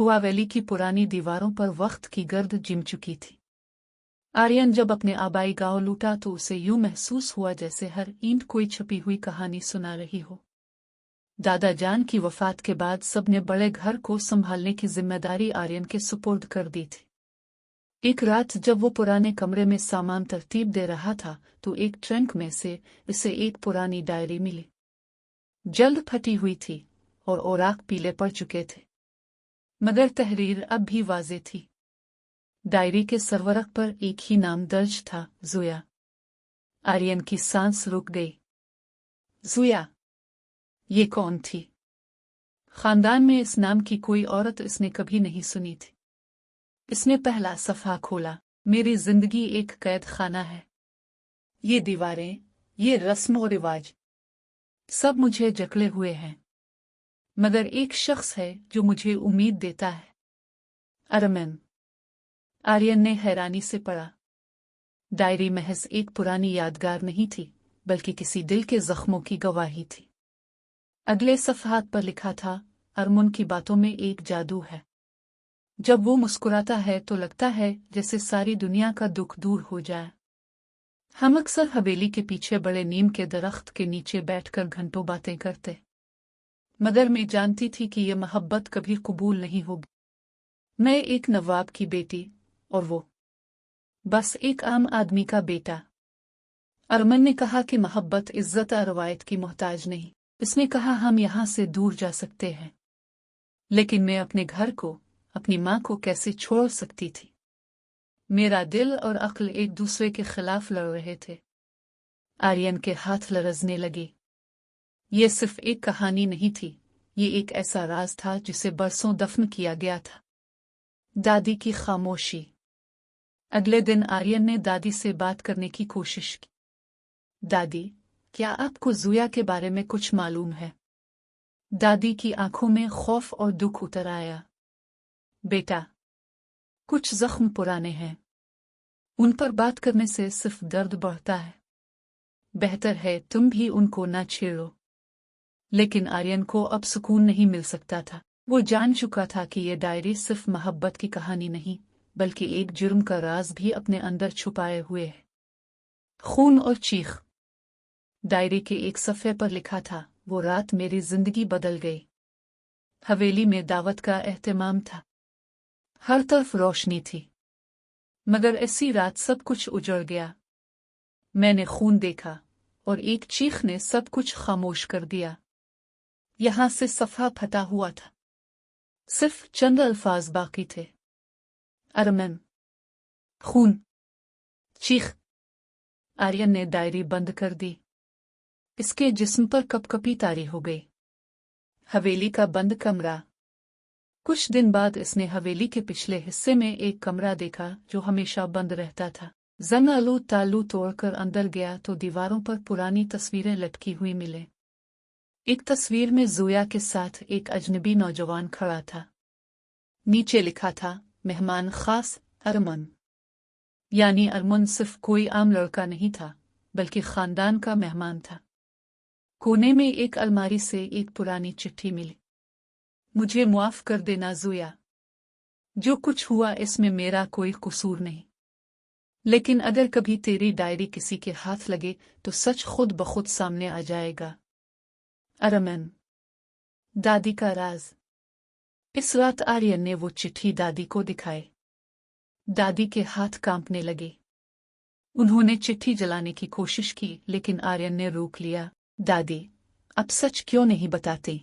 हुआ वैली की पुरानी दीवारों पर वक्त की गर्द जिम चुकी थी। आर्यन जब अपने आबाई गांव लूटा तो उसे यूं महसूस हुआ जैसे हर ईंट कोई छपी हुई कहानी सुना रही हो। दादा जान की वफात के बाद सबने बड़े घर को संभालने की जिम्मेदारी आर्यन के सुपुर्द कर दी थी। एक रात जब वो पुराने कमरे में सामान तरतीब दे रहा था तो एक ट्रंक में से इसे एक पुरानी डायरी मिली। जल्द फटी हुई थी और ओराक पीले पड़ चुके थे, मगर तहरीर अब भी वाज़े थी। डायरी के सरवरक पर एक ही नाम दर्ज था, ज़ुया। आर्यन की सांस रुक गई। ज़ुया, ये कौन थी? खानदान में इस नाम की कोई औरत इसने कभी नहीं सुनी थी। इसने पहला सफ़ा खोला। मेरी जिंदगी एक कैद खाना है। ये दीवारें, ये रस्म और रिवाज, सब मुझे जकड़े हुए हैं, मगर एक शख्स है जो मुझे उम्मीद देता है। अरमन। आर्यन ने हैरानी से पढ़ा। डायरी महज एक पुरानी यादगार नहीं थी, बल्कि किसी दिल के जख्मों की गवाही थी। अगले सफ़हात पर लिखा था, अरमुन की बातों में एक जादू है। जब वो मुस्कुराता है तो लगता है जैसे सारी दुनिया का दुख दूर हो जाए। हम अक्सर हवेली के पीछे बड़े नीम के दरख्त के नीचे बैठकर घंटों बातें करते, मगर मैं जानती थी कि यह मोहब्बत कभी कबूल नहीं होगी। मैं एक नवाब की बेटी और वो बस एक आम आदमी का बेटा। अरमन ने कहा कि मोहब्बत इज्जत और रवायत की मोहताज नहीं। इसने कहा हम यहाँ से दूर जा सकते हैं, लेकिन मैं अपने घर को, अपनी माँ को कैसे छोड़ सकती थी? मेरा दिल और अक्ल एक दूसरे के खिलाफ लड़ रहे थे। आर्यन के हाथ लरजने लगे। ये सिर्फ एक कहानी नहीं थी, ये एक ऐसा राज था जिसे बरसों दफन किया गया था। दादी की खामोशी। अगले दिन आर्यन ने दादी से बात करने की कोशिश की। दादी, क्या आपको ज़ुया के बारे में कुछ मालूम है? दादी की आंखों में खौफ और दुख उतर आया। बेटा, कुछ जख्म पुराने हैं, उन पर बात करने से सिर्फ दर्द बढ़ता है। बेहतर है तुम भी उनको न छेड़ो। लेकिन आर्यन को अब सुकून नहीं मिल सकता था। वो जान चुका था कि ये डायरी सिर्फ मोहब्बत की कहानी नहीं, बल्कि एक जुर्म का राज भी अपने अंदर छुपाए हुए है। खून और चीख। डायरी के एक सफ़े पर लिखा था, वो रात मेरी जिंदगी बदल गई। हवेली में दावत का एहतमाम था, हर तरफ रोशनी थी, मगर ऐसी रात सब कुछ उजड़ गया। मैंने खून देखा और एक चीख ने सब कुछ खामोश कर दिया। यहां से सफ़ा फटा हुआ था, सिर्फ चंद अल्फाज बाकी थे। अरमन, खून, चीख। आर्यन ने डायरी बंद कर दी। इसके जिस्म पर कपकपी तारी हो गई। हवेली का बंद कमरा। कुछ दिन बाद इसने हवेली के पिछले हिस्से में एक कमरा देखा जो हमेशा बंद रहता था। जंगालू तालू तोड़कर अंदर गया तो दीवारों पर पुरानी तस्वीरें लटकी हुई मिले। एक तस्वीर में ज़ुया के साथ एक अजनबी नौजवान खड़ा था। नीचे लिखा था, मेहमान खास अरमन। यानी अरमन सिर्फ कोई आम लड़का नहीं था, बल्कि खानदान का मेहमान था। कोने में एक अलमारी से एक पुरानी चिट्ठी मिली। मुझे मुआफ कर देना ज़ुया, जो कुछ हुआ इसमें मेरा कोई कसूर नहीं, लेकिन अगर कभी तेरी डायरी किसी के हाथ लगे तो सच खुद ब खुद सामने आ जाएगा। अरमन। दादी का राज। इस रात आर्यन ने वो चिट्ठी दादी को दिखाई। दादी के हाथ कांपने लगे। उन्होंने चिट्ठी जलाने की कोशिश की, लेकिन आर्यन ने रोक लिया। दादी, अब सच क्यों नहीं बताते?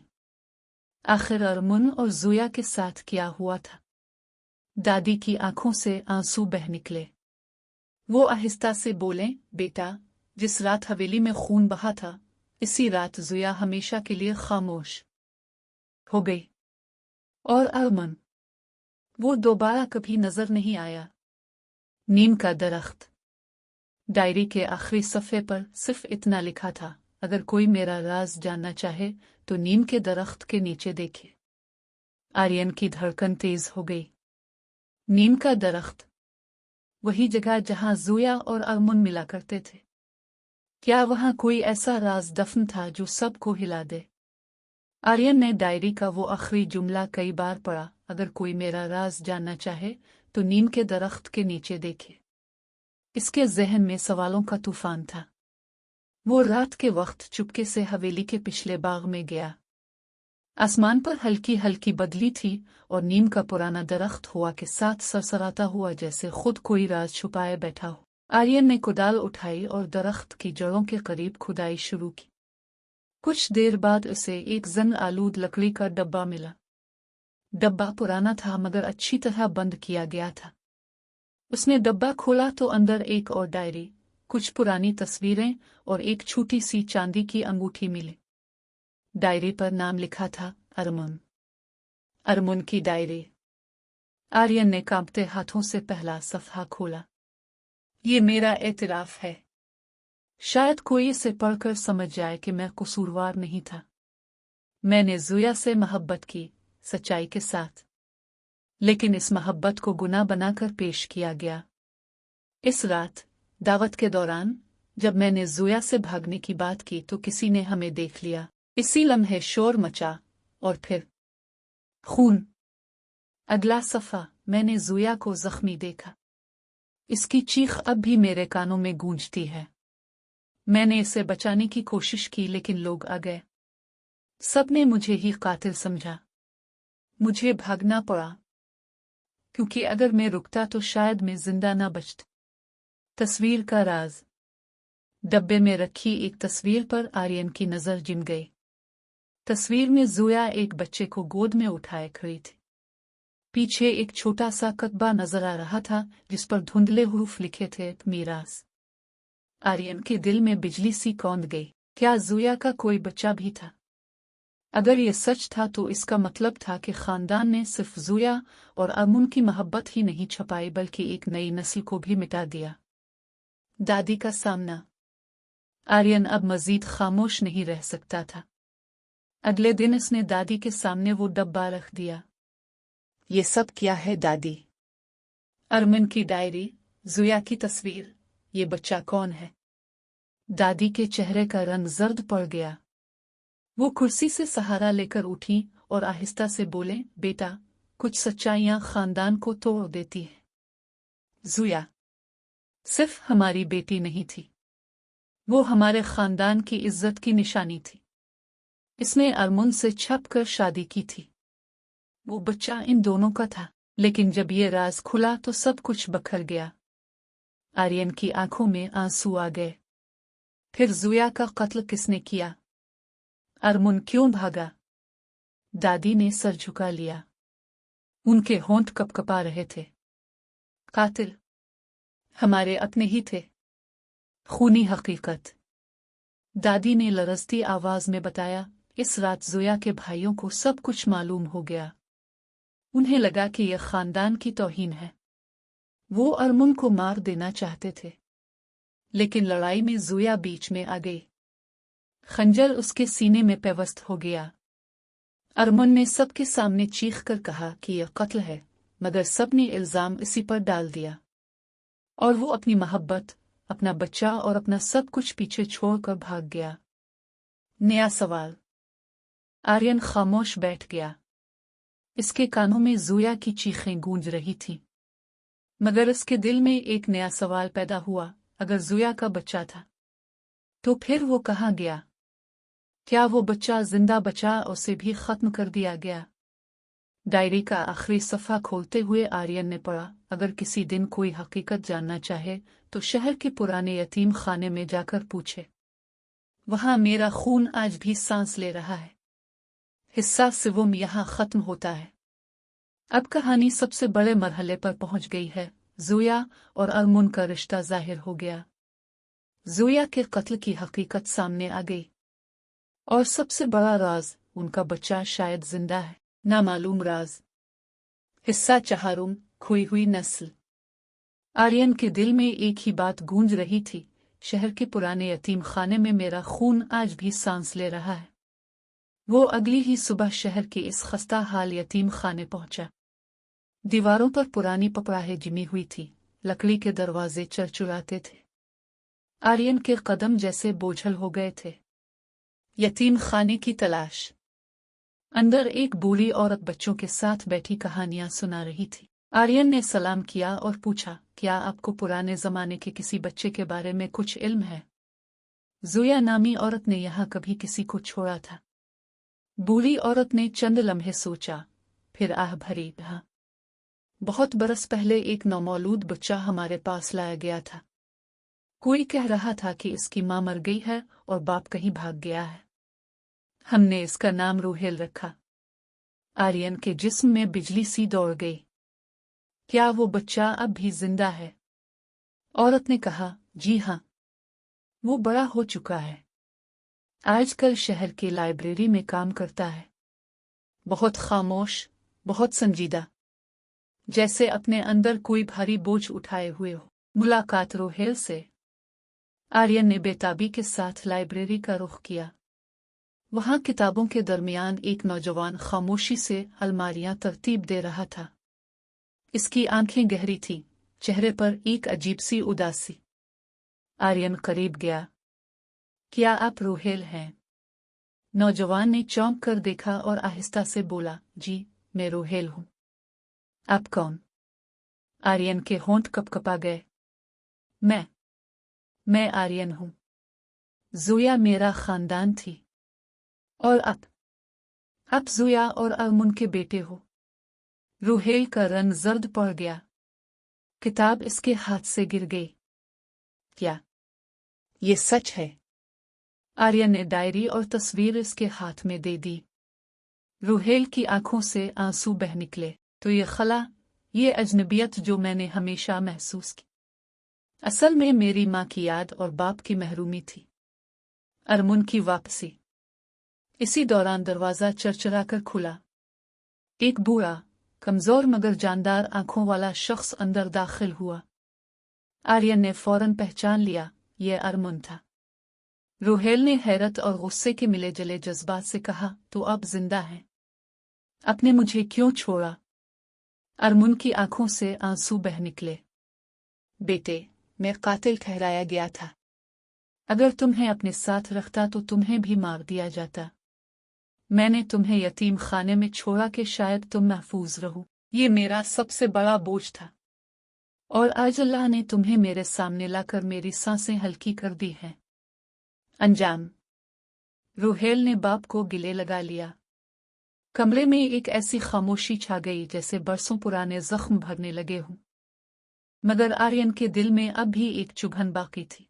आखिर अरमुन और ज़ुया के साथ क्या हुआ था? दादी की आंखों से आंसू बह निकले। वो आहिस्ता से बोले, बेटा, जिस रात हवेली में खून बहा था, इसी रात ज़ुया हमेशा के लिए खामोश हो गई। और अरमन, वो दोबारा कभी नजर नहीं आया। नीम का दरख्त। डायरी के आखिरी सफ़े पर सिर्फ इतना लिखा था, अगर कोई मेरा राज जानना चाहे तो नीम के दरख्त के नीचे देखे। आर्यन की धड़कन तेज हो गई। नीम का दरख्त, वही जगह जहां ज़ुया और अरमुन मिला करते थे। क्या वहां कोई ऐसा राज दफन था जो सबको हिला दे? आर्यन ने डायरी का वो आखिरी जुमला कई बार पढ़ा, अगर कोई मेरा राज जानना चाहे तो नीम के दरख्त के नीचे देखे। इसके जहन में सवालों का तूफान था। वो रात के वक्त चुपके से हवेली के पिछले बाग में गया। आसमान पर हल्की हल्की बदली थी और नीम का पुराना दरख्त हवा के साथ सरसराता हुआ जैसे खुद कोई राज छुपाए बैठा हो। आर्यन ने कुदाल उठाई और दरख्त की जड़ों के करीब खुदाई शुरू की। कुछ देर बाद उसे एक जंग आलूद लकड़ी का डब्बा मिला। डब्बा पुराना था मगर अच्छी तरह बंद किया गया था। उसने डब्बा खोला तो अंदर एक और डायरी, कुछ पुरानी तस्वीरें और एक छोटी सी चांदी की अंगूठी मिली। डायरी पर नाम लिखा था अरमुन। अरमुन की डायरी। आर्यन ने कांपते हाथों से पहला सफ़हा खोला। ये मेरा एतराफ़ है। शायद कोई इसे पढ़कर समझ जाए कि मैं कसूरवार नहीं था। मैंने ज़ुया से मोहब्बत की, सच्चाई के साथ, लेकिन इस मोहब्बत को गुनाह बनाकर पेश किया गया। इस रात दावत के दौरान जब मैंने ज़ुया से भागने की बात की तो किसी ने हमें देख लिया। इसी लम्हे शोर मचा और फिर खून। अगला सफ़ा, मैंने ज़ुया को जख्मी देखा। इसकी चीख अब भी मेरे कानों में गूंजती है। मैंने इसे बचाने की कोशिश की लेकिन लोग आ गए। सबने मुझे ही कातिल समझा। मुझे भागना पड़ा क्योंकि अगर मैं रुकता तो शायद मैं जिंदा न बचता। तस्वीर का राज। डब्बे में रखी एक तस्वीर पर आर्यन की नज़र जिम गई। तस्वीर में ज़ुया एक बच्चे को गोद में उठाए खड़ी थी। पीछे एक छोटा सा कतबा नजर आ रहा था जिस पर धुंधले हुरूफ लिखे थे, मीरास। आर्यन के दिल में बिजली सी कौंध गई। क्या ज़ुया का कोई बच्चा भी था? अगर ये सच था तो इसका मतलब था कि खानदान ने सिर्फ ज़ुया और अरमुन की मोहब्बत ही नहीं छुपाई बल्कि एक नई नस्ल को भी मिटा दिया। दादी का सामना। आर्यन अब मजीद खामोश नहीं रह सकता था। अगले दिन इसने दादी के सामने वो डब्बा रख दिया। ये सब क्या है दादी? अरमुन की डायरी, ज़ुया की तस्वीर, ये बच्चा कौन है? दादी के चेहरे का रंग जर्द पड़ गया। वो कुर्सी से सहारा लेकर उठी और आहिस्ता से बोले, बेटा, कुछ सच्चाइयां खानदान को तोड़ देती हैं। ज़ुया सिर्फ हमारी बेटी नहीं थी, वो हमारे खानदान की इज्जत की निशानी थी। इसने अरमुन से छपकर शादी की थी। वो बच्चा इन दोनों का था, लेकिन जब ये राज खुला तो सब कुछ बखर गया। आर्यन की आंखों में आंसू आ गए। फिर ज़ुया का कत्ल किसने किया? अरमुन क्यों भागा? दादी ने सर झुका लिया। उनके होंठ कपकपा रहे थे। कातिल हमारे अपने ही थे। खूनी हकीकत। दादी ने लरजती आवाज में बताया, इस रात ज़ुया के भाइयों को सब कुछ मालूम हो गया। उन्हें लगा कि यह खानदान की तौहीन है। वो अरमुन को मार देना चाहते थे, लेकिन लड़ाई में ज़ुया बीच में आ गई। खंजर उसके सीने में पेवस्त हो गया। अरमुन ने सबके सामने चीख कर कहा कि यह कत्ल है, मगर सब ने इल्जाम इसी पर डाल दिया और वो अपनी मोहब्बत, अपना बच्चा और अपना सब कुछ पीछे छोड़कर भाग गया। नया सवाल। आर्यन खामोश बैठ गया। इसके कानों में ज़ुया की चीखें गूंज रही थीं, मगर इसके दिल में एक नया सवाल पैदा हुआ। अगर ज़ुया का बच्चा था तो फिर वो कहाँ गया? क्या वो बच्चा जिंदा बचा और उसे भी खत्म कर दिया गया? डायरी का आखिरी सफ़ा खोलते हुए आर्यन ने पढ़ा, अगर किसी दिन कोई हकीकत जानना चाहे तो शहर के पुराने यतीम खाने में जाकर पूछे। वहां मेरा खून आज भी सांस ले रहा है। हिस्सा सिवम यहाँ खत्म होता है। अब कहानी सबसे बड़े मरहले पर पहुंच गई है। ज़ुया और अरमुन का रिश्ता जाहिर हो गया। ज़ुया के कत्ल की हकीकत सामने आ गई और सबसे बड़ा राज, उनका बच्चा शायद जिंदा है। नामालूम राज। हिस्सा चहारुम, खोई हुई नस्ल। आर्यन के दिल में एक ही बात गूंज रही थी, शहर के पुराने यतीम खाने में मेरा खून आज भी सांस ले रहा है। वो अगली ही सुबह शहर के इस खस्ता हाल यतीम खाने पहुंचा। दीवारों पर पुरानी पपड़ाहें जिमी हुई थी, लकड़ी के दरवाजे चरचुराते थे। आर्यन के कदम जैसे बोझल हो गए थे। यतीम खाने की तलाश। अंदर एक बूढ़ी औरत बच्चों के साथ बैठी कहानियां सुना रही थी। आर्यन ने सलाम किया और पूछा, क्या आपको पुराने जमाने के किसी बच्चे के बारे में कुछ इल्म है? ज़ुया नामी औरत ने यहाँ कभी किसी को छोड़ा था? बूढ़ी औरत ने चंद लम्हे सोचा, फिर आह भरी, हाँ, बहुत बरस पहले एक नौमौलूद बच्चा हमारे पास लाया गया था। कोई कह रहा था कि इसकी माँ मर गई है और बाप कहीं भाग गया है। हमने इसका नाम रूहेल रखा। आर्यन के जिस्म में बिजली सी दौड़ गई। क्या वो बच्चा अब भी जिंदा है? औरत ने कहा, जी हाँ, वो बड़ा हो चुका है। आजकल शहर की लाइब्रेरी में काम करता है। बहुत खामोश, बहुत संजीदा, जैसे अपने अंदर कोई भारी बोझ उठाए हुए हो। मुलाकात रूहेल से। आर्यन ने बेताबी के साथ लाइब्रेरी का रुख किया। वहां किताबों के दरमियान एक नौजवान खामोशी से अलमारियां तरतीब दे रहा था। इसकी आंखें गहरी थीं, चेहरे पर एक अजीब सी उदासी। आर्यन करीब गया। क्या आप रूहेल हैं? नौजवान ने चौंक कर देखा और आहिस्ता से बोला, जी, मैं रूहेल हूं। आप कौन? आर्यन के होंठ कपकपा गए। मैं आर्यन हूं। ज़ुया मेरा खानदान थी। और आप ज़ुया और अरमुन के बेटे हो। रूहेल का रंग जर्द पड़ गया। किताब इसके हाथ से गिर गई। क्या ये सच है? आर्यन ने डायरी और तस्वीर इसके हाथ में दे दी। रूहेल की आंखों से आंसू बह निकले। तो ये खला, ये अजनबियत जो मैंने हमेशा महसूस की, असल में मेरी माँ की याद और बाप की महरूमी थी। अरमुन की वापसी। इसी दौरान दरवाजा चरचराकर खुला। एक बूढ़ा, कमजोर मगर जानदार आंखों वाला शख्स अंदर दाखिल हुआ। आर्यन ने फौरन पहचान लिया, यह अरमुन था। रूहेल ने हैरत और गुस्से के मिले जले जज्बात से कहा, तो अब जिंदा है? आपने मुझे क्यों छोड़ा? अरमुन की आंखों से आंसू बह निकले। बेटे, मैं कातिल ठहराया गया था। अगर तुम्हें अपने साथ रखता तो तुम्हें भी मार दिया जाता। मैंने तुम्हें यतीम खाने में छोड़ा कि शायद तुम महफूज रहो। ये मेरा सबसे बड़ा बोझ था। और आज अल्लाह ने तुम्हें मेरे सामने लाकर मेरी सांसें हल्की कर दी हैं। अंजाम। रूहेल ने बाप को गिले लगा लिया। कमरे में एक ऐसी खामोशी छा गई जैसे बरसों पुराने जख्म भरने लगे हों। मगर आर्यन के दिल में अब भी एक चुभन बाकी थी।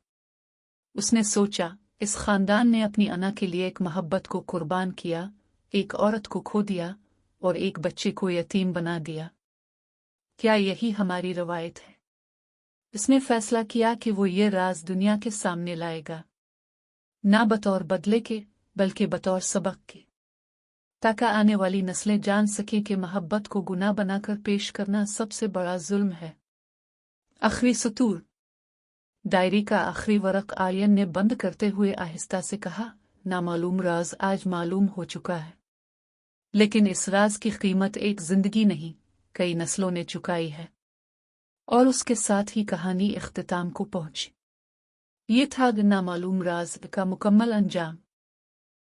उसने सोचा, इस खानदान ने अपनी अना के लिए एक मोहब्बत को कुर्बान किया, एक औरत को खो दिया और एक बच्चे को यतीम बना दिया। क्या यही हमारी रवायत है? इसने फैसला किया कि वो ये राज दुनिया के सामने लाएगा, ना बतौर बदले के बल्कि बतौर सबक के, ताकि आने वाली नस्लें जान सकें कि मोहब्बत को गुनाह बनाकर पेश करना सबसे बड़ा जुल्म है। आखिरी सतूर। डायरी का आखिरी वरक आर्यन ने बंद करते हुए आहिस्ता से कहा, नामालूम राज आज मालूम हो चुका है। लेकिन इस राज की कीमत एक जिंदगी नहीं, कई नस्लों ने चुकाई है। और उसके साथ ही कहानी इख्तिताम को पहुंची। ये था नामालूम राज का मुकम्मल अंजाम।